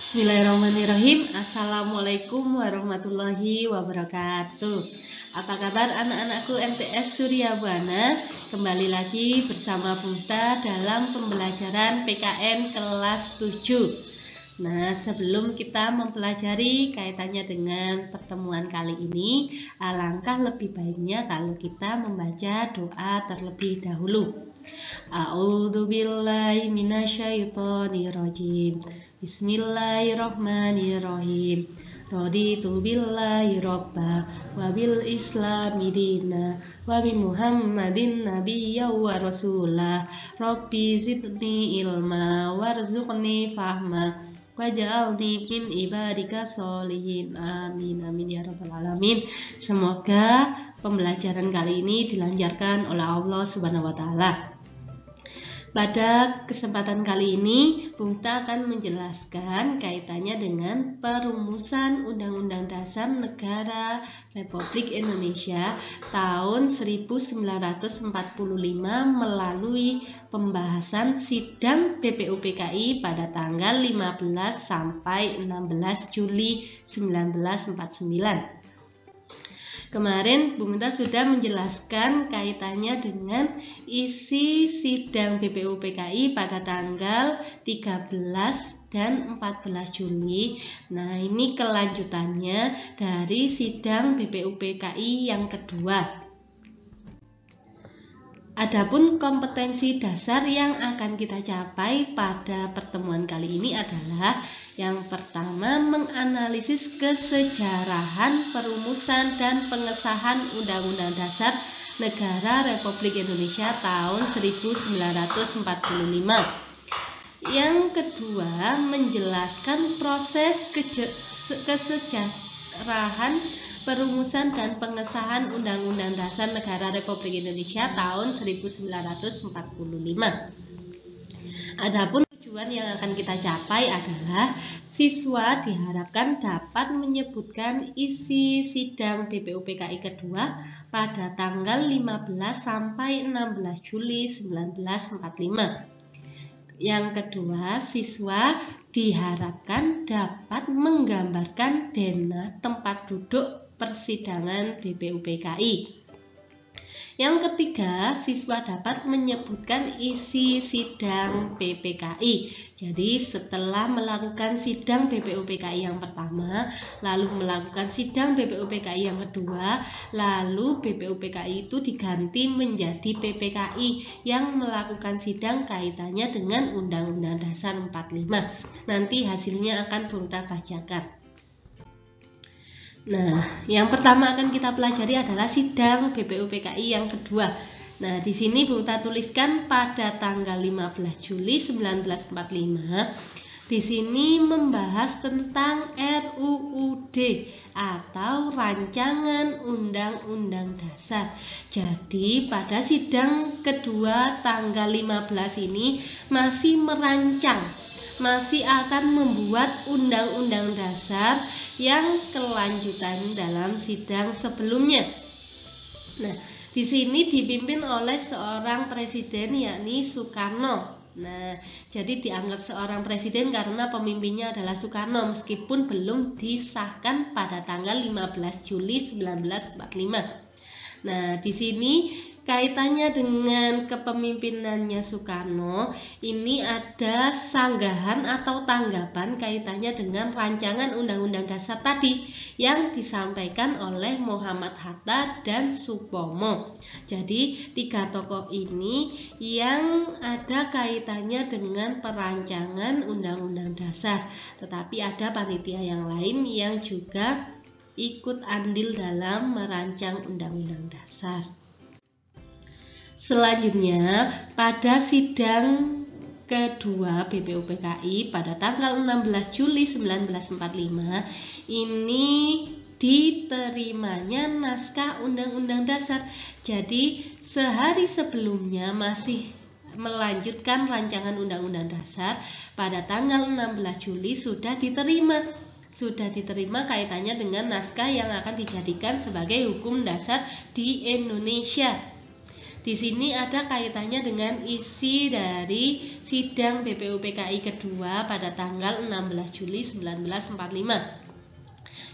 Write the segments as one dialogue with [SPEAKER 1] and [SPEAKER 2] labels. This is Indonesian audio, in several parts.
[SPEAKER 1] Bismillahirrahmanirrahim. Assalamualaikum warahmatullahi wabarakatuh. Apa kabar anak-anakku MTS Surya Buana? Kembali lagi bersama Bunda dalam pembelajaran PKN kelas 7. Nah, sebelum kita mempelajari kaitannya dengan pertemuan kali ini, alangkah lebih baiknya kalau kita membaca doa terlebih dahulu. A'udzubillahi minasyaitonirrajim. Bismillahirrahmanirrahim. Raditu billahi robba wa bil islami dina wa bi muhammadin nabiyya wa rasulah. Rabbi zidni ilma warzuqni fahma waj'alni min ibadika sholihin. Amin amin ya rabbal alamin. Semoga pembelajaran kali ini dilancarkan oleh Allah Subhanahu wa taala. Pada kesempatan kali ini, Bunda akan menjelaskan kaitannya dengan perumusan Undang-Undang Dasar Negara Republik Indonesia tahun 1945 melalui pembahasan sidang BPUPKI pada tanggal 15 sampai 16 Juli 1949. Kemarin Bunda sudah menjelaskan kaitannya dengan isi sidang BPUPKI pada tanggal 13 dan 14 Juli. Nah, ini kelanjutannya dari sidang BPUPKI yang kedua. Adapun kompetensi dasar yang akan kita capai pada pertemuan kali ini adalah yang pertama, menganalisis kesejarahan perumusan dan pengesahan Undang-Undang Dasar Negara Republik Indonesia tahun 1945. Yang kedua, menjelaskan proses kesejarahan perumusan dan pengesahan Undang-Undang Dasar Negara Republik Indonesia tahun 1945. Adapun tujuan yang akan kita capai adalah siswa diharapkan dapat menyebutkan isi sidang BPUPKI kedua pada tanggal 15 sampai 16 Juli 1945. Yang kedua, siswa diharapkan dapat menggambarkan denah tempat duduk persidangan BPUPKI. Yang ketiga, siswa dapat menyebutkan isi sidang BPKI. Jadi setelah melakukan sidang BPUPKI yang pertama, lalu melakukan sidang BPUPKI yang kedua, lalu BPUPKI itu diganti menjadi PPKI yang melakukan sidang kaitannya dengan Undang-Undang Dasar 45. Nanti hasilnya akan Bunda bacakan. Nah, yang pertama akan kita pelajari adalah sidang BPUPKI yang kedua. Nah, di sini Bunda tuliskan pada tanggal 15 Juli 1945. Di sini membahas tentang RUUD atau Rancangan Undang-Undang Dasar. Jadi, pada sidang kedua tanggal 15 ini masih merancang, masih akan membuat Undang-Undang Dasar yang kelanjutan dalam sidang sebelumnya. Nah, di sini dipimpin oleh seorang presiden yakni Soekarno. Nah, jadi dianggap seorang presiden karena pemimpinnya adalah Soekarno meskipun belum disahkan pada tanggal 15 Juli 1945. Nah, di sini kaitannya dengan kepemimpinannya Soekarno, ini ada sanggahan atau tanggapan kaitannya dengan rancangan Undang-Undang Dasar tadi yang disampaikan oleh Muhammad Hatta dan Supomo. Jadi tiga tokoh ini yang ada kaitannya dengan perancangan Undang-Undang Dasar. Tetapi ada panitia yang lain yang juga ikut andil dalam merancang Undang-Undang Dasar. Selanjutnya, pada sidang kedua BPUPKI pada tanggal 16 Juli 1945 ini diterimanya naskah Undang-Undang Dasar. Jadi, sehari sebelumnya masih melanjutkan rancangan Undang-Undang Dasar, pada tanggal 16 Juli sudah diterima kaitannya dengan naskah yang akan dijadikan sebagai hukum dasar di Indonesia. Di sini ada kaitannya dengan isi dari sidang BPUPKI kedua pada tanggal 16 Juli 1945.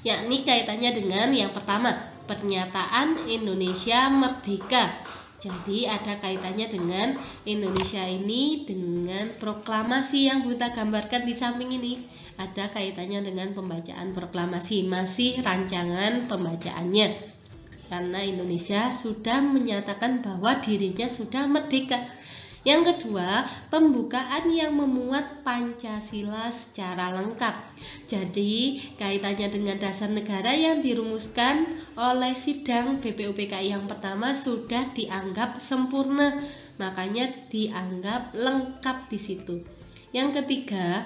[SPEAKER 1] Yakni kaitannya dengan yang pertama, pernyataan Indonesia Merdeka. Jadi ada kaitannya dengan Indonesia ini dengan proklamasi yang kita gambarkan di samping ini. Ada kaitannya dengan pembacaan proklamasi, masih rancangan pembacaannya. Karena Indonesia sudah menyatakan bahwa dirinya sudah merdeka. Yang kedua, pembukaan yang memuat Pancasila secara lengkap. Jadi, kaitannya dengan dasar negara yang dirumuskan oleh sidang BPUPKI yang pertama sudah dianggap sempurna, makanya dianggap lengkap di situ. Yang ketiga,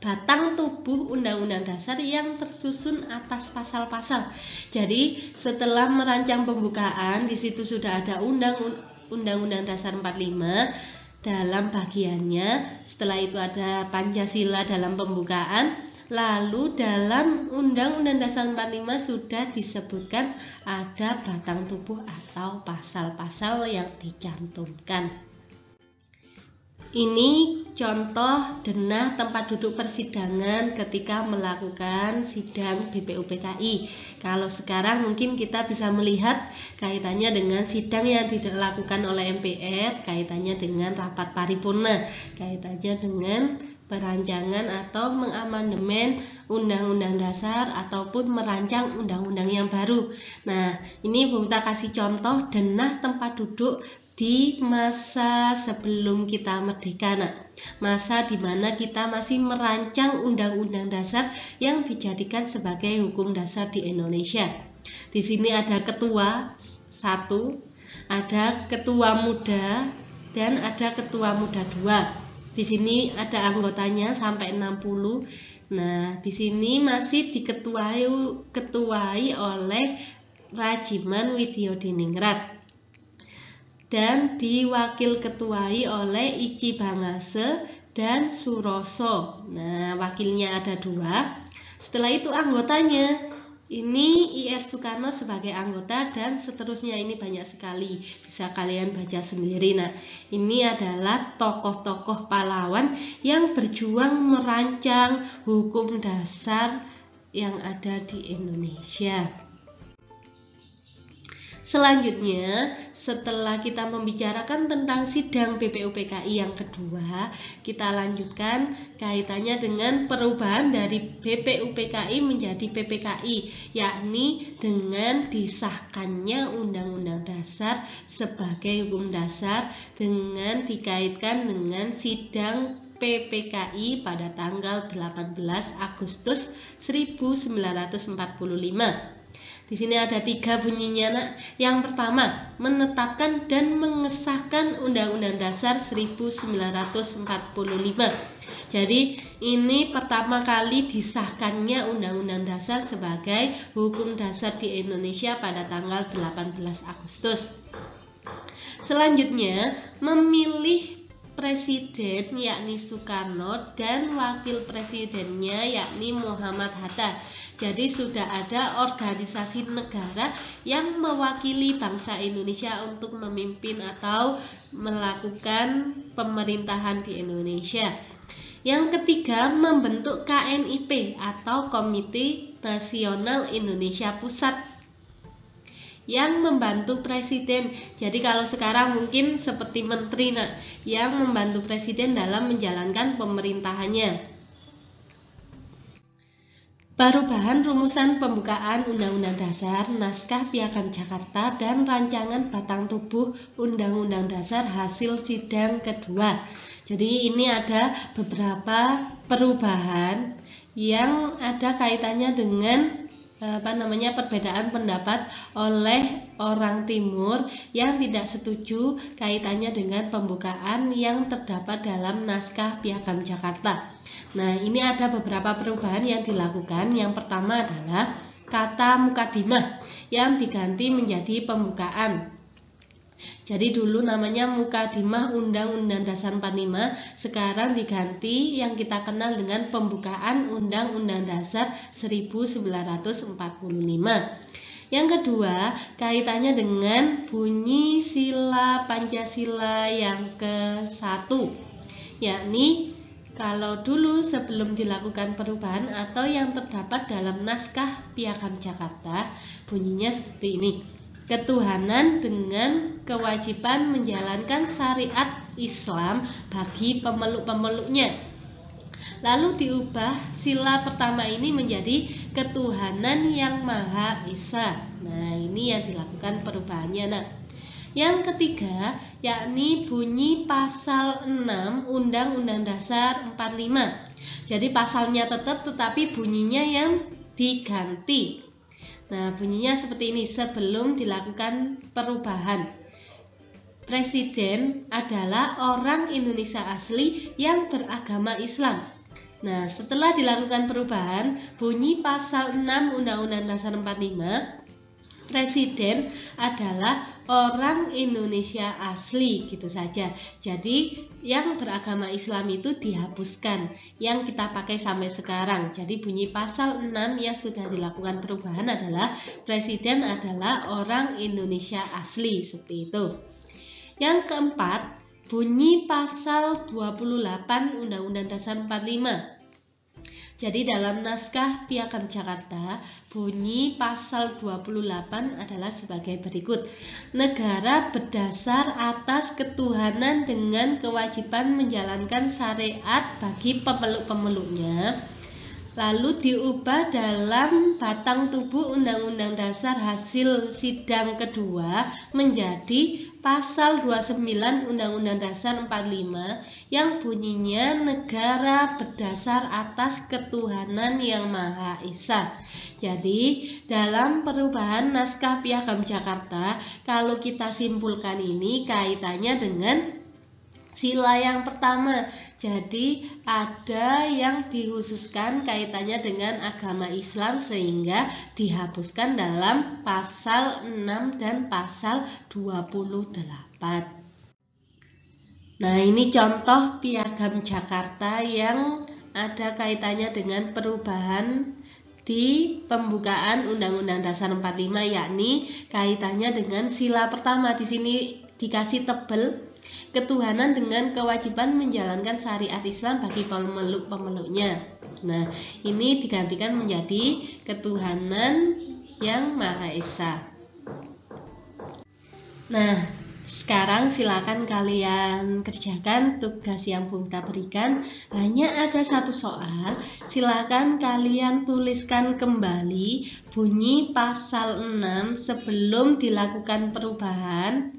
[SPEAKER 1] batang tubuh Undang-Undang Dasar yang tersusun atas pasal-pasal. Jadi, setelah merancang pembukaan, di situ sudah ada Undang-Undang Dasar 45 dalam bagiannya. Setelah itu ada Pancasila dalam pembukaan. Lalu dalam Undang-Undang Dasar 45 sudah disebutkan ada batang tubuh atau pasal-pasal yang dicantumkan. Ini contoh denah tempat duduk persidangan ketika melakukan sidang BPUPKI. Kalau sekarang mungkin kita bisa melihat kaitannya dengan sidang yang dilakukan oleh MPR, kaitannya dengan rapat paripurna, kaitannya dengan perancangan atau mengamandemen Undang-Undang Dasar ataupun merancang undang-undang yang baru. Nah, ini kita kasih contoh denah tempat duduk di masa sebelum kita merdeka, masa di mana kita masih merancang Undang-Undang Dasar yang dijadikan sebagai hukum dasar di Indonesia. Di sini ada ketua 1, ada ketua muda, dan ada ketua muda 2. Di sini ada anggotanya sampai 60. Nah, di sini masih diketuai oleh Rajiman Widyodiningrat dan diwakil ketuai oleh Ici Bangase dan Suroso. Nah, wakilnya ada 2. Setelah itu anggotanya, ini IR Soekarno sebagai anggota dan seterusnya, ini banyak sekali. Bisa kalian baca sendiri. Nah, ini adalah tokoh-tokoh pahlawan yang berjuang merancang hukum dasar yang ada di Indonesia. Selanjutnya, setelah kita membicarakan tentang sidang BPUPKI yang kedua, kita lanjutkan kaitannya dengan perubahan dari BPUPKI menjadi PPKI, yakni dengan disahkannya Undang-Undang Dasar sebagai hukum dasar dengan dikaitkan dengan sidang PPKI pada tanggal 18 Agustus 1945. Di sini ada 3 bunyinya, Yang pertama, menetapkan dan mengesahkan Undang-Undang Dasar 1945. Jadi, ini pertama kali disahkannya Undang-Undang Dasar sebagai hukum dasar di Indonesia pada tanggal 18 Agustus. Selanjutnya, memilih presiden yakni Soekarno dan wakil presidennya yakni Muhammad Hatta. Jadi sudah ada organisasi negara yang mewakili bangsa Indonesia untuk memimpin atau melakukan pemerintahan di Indonesia. Yang ketiga, membentuk KNIP atau Komite Nasional Indonesia Pusat yang membantu presiden. Jadi kalau sekarang mungkin seperti menteri yang membantu presiden dalam menjalankan pemerintahannya. Perubahan rumusan pembukaan Undang-Undang Dasar, naskah Piagam Jakarta, dan rancangan batang tubuh Undang-Undang Dasar hasil sidang kedua. Jadi ini ada beberapa perubahan yang ada kaitannya dengan perbedaan pendapat oleh orang Timur yang tidak setuju kaitannya dengan pembukaan yang terdapat dalam naskah Piagam Jakarta. Nah, ini ada beberapa perubahan yang dilakukan. Yang pertama adalah kata mukadimah yang diganti menjadi pembukaan. Jadi dulu namanya Mukadimah Undang-Undang Dasar 45, sekarang diganti yang kita kenal dengan Pembukaan Undang-Undang Dasar 1945. Yang kedua, kaitannya dengan bunyi sila Pancasila yang ke-1, yakni kalau dulu sebelum dilakukan perubahan atau yang terdapat dalam naskah Piagam Jakarta, bunyinya seperti ini. Ketuhanan dengan kewajiban menjalankan syariat Islam bagi pemeluk-pemeluknya. Lalu diubah sila pertama ini menjadi ketuhanan yang Maha Esa. Nah, ini yang dilakukan perubahannya. Nah, yang ketiga yakni bunyi pasal 6 Undang-Undang Dasar 45. Jadi pasalnya tetap tetapi bunyinya yang diganti. Nah, bunyinya seperti ini. Sebelum dilakukan perubahan, Presiden adalah orang Indonesia asli yang beragama Islam. Nah, setelah dilakukan perubahan, bunyi pasal 6 Undang-Undang Dasar 45, Presiden adalah orang Indonesia asli, gitu saja. Jadi yang beragama Islam itu dihapuskan, yang kita pakai sampai sekarang. Jadi bunyi pasal 6 yang sudah dilakukan perubahan adalah Presiden adalah orang Indonesia asli, seperti itu. Yang keempat, bunyi pasal 28 Undang-Undang Dasar 45. Jadi dalam naskah Piagam Jakarta, bunyi pasal 28 adalah sebagai berikut. Negara berdasar atas ketuhanan dengan kewajiban menjalankan syariat bagi pemeluk-pemeluknya. Lalu diubah dalam batang tubuh Undang-Undang Dasar hasil sidang kedua menjadi pasal 29 Undang-Undang Dasar 45 yang bunyinya negara berdasar atas ketuhanan yang Maha Esa. Jadi dalam perubahan naskah Piagam Jakarta, kalau kita simpulkan ini kaitannya dengan sila yang pertama. Jadi ada yang dikhususkan kaitannya dengan agama Islam sehingga dihapuskan dalam pasal 6 dan pasal 28. Nah, ini contoh Piagam Jakarta yang ada kaitannya dengan perubahan di pembukaan Undang-Undang Dasar 45, yakni kaitannya dengan sila pertama. Di sini dikasih tebel, ketuhanan dengan kewajiban menjalankan syariat Islam bagi pemeluk-pemeluknya. Nah, ini digantikan menjadi ketuhanan yang Maha Esa. Nah, sekarang silakan kalian kerjakan tugas yang Bu Mita berikan. Hanya ada satu soal. Silakan kalian tuliskan kembali bunyi pasal 6 sebelum dilakukan perubahan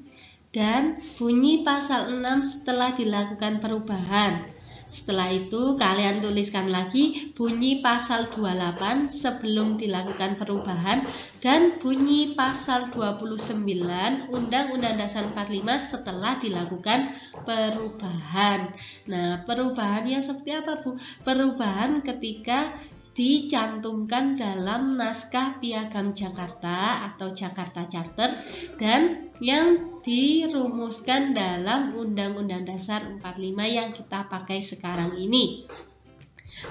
[SPEAKER 1] dan bunyi pasal 6 setelah dilakukan perubahan. Setelah itu kalian tuliskan lagi bunyi pasal 28 sebelum dilakukan perubahan dan bunyi pasal 29 Undang-Undang Dasar 45 setelah dilakukan perubahan. Nah, perubahannya seperti apa, Bu? Perubahan ketika dicantumkan dalam naskah Piagam Jakarta atau Jakarta Charter dan yang dirumuskan dalam Undang-Undang Dasar 45 yang kita pakai sekarang ini.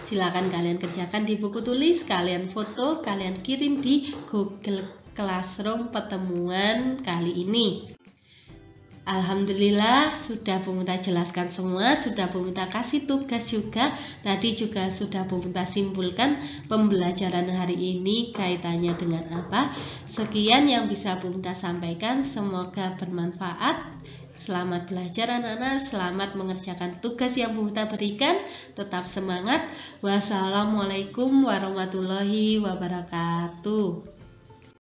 [SPEAKER 1] Silakan kalian kerjakan di buku tulis, kalian foto, kalian kirim di Google Classroom pertemuan kali ini. Alhamdulillah sudah Bu Mita jelaskan semua, sudah Bu Mita kasih tugas juga. Tadi juga sudah Bu Mita simpulkan pembelajaran hari ini kaitannya dengan apa. Sekian yang bisa Bu Mita sampaikan, semoga bermanfaat. Selamat belajar anak-anak, selamat mengerjakan tugas yang Bu Mita berikan. Tetap semangat. Wassalamualaikum warahmatullahi wabarakatuh.